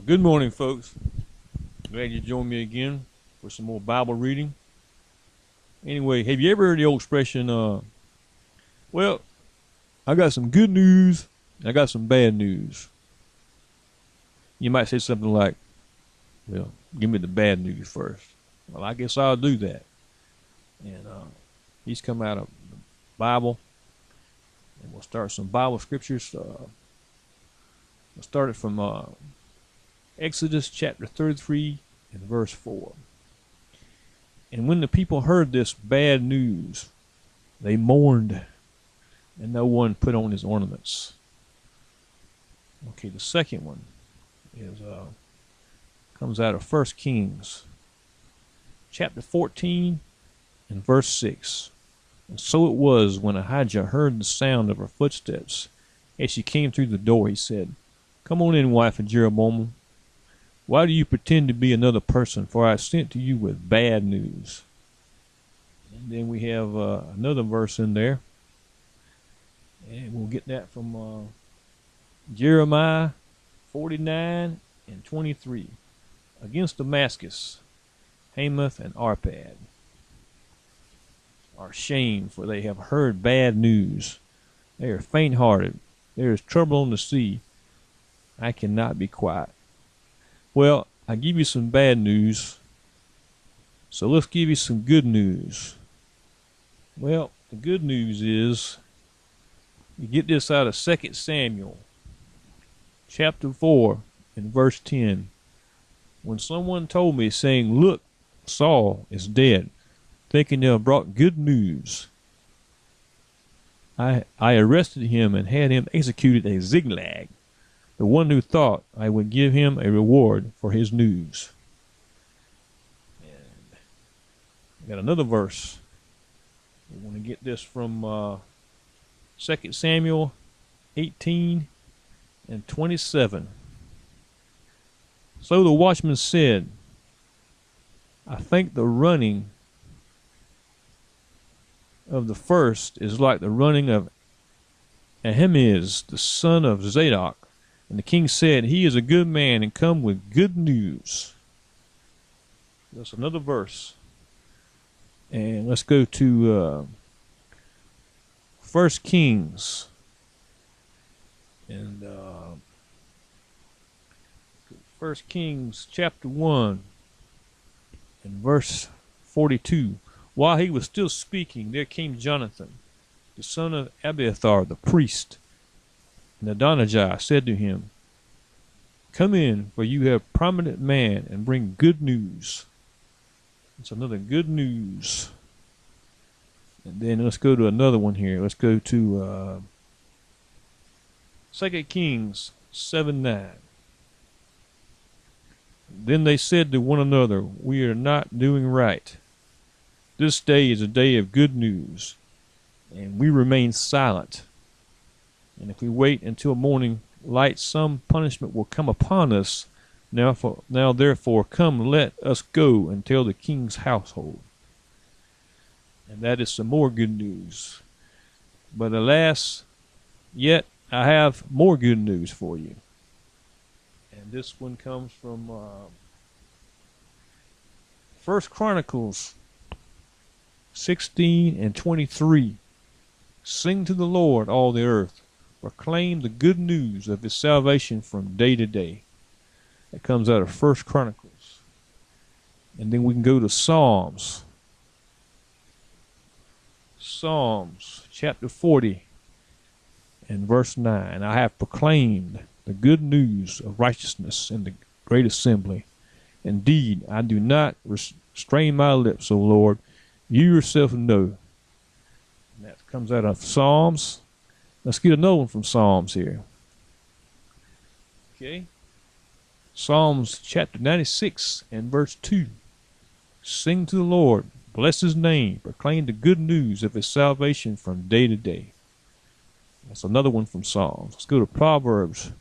Good morning, folks. Glad you joined me again for some more Bible reading. Anyway, have you ever heard the old expression, well, I got some good news, and I got some bad news? You might say something like, well, give me the bad news first. Well, I guess I'll do that. And he's come out of the Bible, and we'll start some Bible scriptures. We'll start it from Exodus chapter 33 and verse 4. And when the people heard this bad news, they mourned, and no one put on his ornaments. Okay, the second one is comes out of 1 Kings chapter 14 and verse 6. And so it was when Ahijah heard the sound of her footsteps as she came through the door, he said, "Come on in, wife of Jeroboam. Why do you pretend to be another person? For I sent to you with bad news." And then we have another verse in there. And we'll get that from Jeremiah 49 and 23. Against Damascus, Hamath and Arpad are shamed, for they have heard bad news. They are faint-hearted. There is trouble on the sea. I cannot be quiet. Well, I give you some bad news, so let's give you some good news. Well, the good news is, you get this out of 2 Samuel, chapter 4, and verse 10. When someone told me, saying, "Look, Saul is dead," thinking they have brought good news, I arrested him and had him executed at Ziklag, the one who thought I would give him a reward for his news. And I got another verse. We want to get this from 2 Samuel 18 and 27. So the watchman said, "I think the running of the first is like the running of Ahimaaz, the son of Zadok." And the king said, "He is a good man and come with good news." That's another verse. And let's go to 1 Kings. And 1 Kings chapter 1 and verse 42. While he was still speaking, there came Jonathan, the son of Abiathar, the priest. And Adonijah said to him, "Come in, for you have prominent man, and bring good news." It's another good news. And then let's go to another one here. Let's go to 2 Kings 7:9. Then they said to one another, "We are not doing right. This day is a day of good news, and we remain silent. And if we wait until morning light, some punishment will come upon us. Now therefore, come, let us go and tell the king's household." And that is some more good news. But alas, yet I have more good news for you. And this one comes from 1 Chronicles 16 and 23. "Sing to the Lord, all the earth. Proclaim the good news of his salvation from day to day." That comes out of 1 Chronicles. And then we can go to Psalms. Psalms chapter 40 and verse 9. "I have proclaimed the good news of righteousness in the great assembly. Indeed, I do not restrain my lips, O Lord. You yourself know." And that comes out of Psalms. Let's get another one from Psalms here. Okay. Psalms chapter 96 and verse 2. "Sing to the Lord, bless his name, proclaim the good news of his salvation from day to day." That's another one from Psalms. Let's go to Proverbs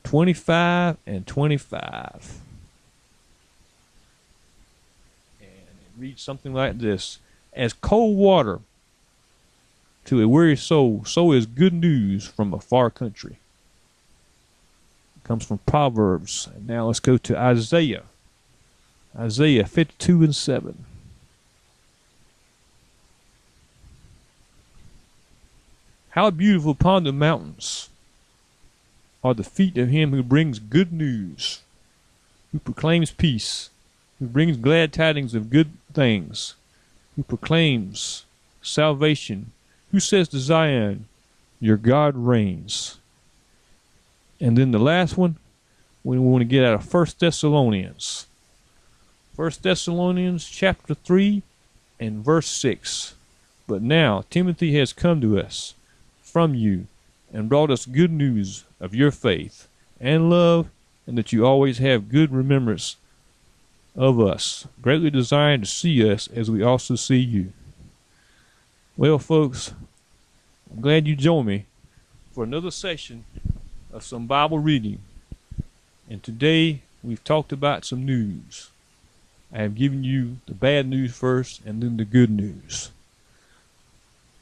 25 and 25. And it reads something like this. "As cold water to a weary soul, so is good news from a far country." comes from Proverbs. And now let's go to Isaiah. Isaiah 52 and 7. How beautiful upon the mountains are the feet of him who brings good news, who proclaims peace, who brings glad tidings of good things, who proclaims salvation, who says to Zion, your God reigns. And then the last one, we want to get out of 1 Thessalonians. 1 Thessalonians chapter 3 and verse 6. But now Timothy has come to us from you and brought us good news of your faith and love, and that you always have good remembrance of us, greatly desiring to see us as we also see you. Well, folks, I'm glad you joined me for another session of some Bible reading. And today we've talked about some news. I have given you the bad news first and then the good news.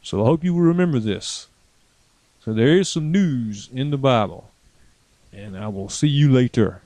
So I hope you will remember this. So there is some news in the Bible, and I will see you later.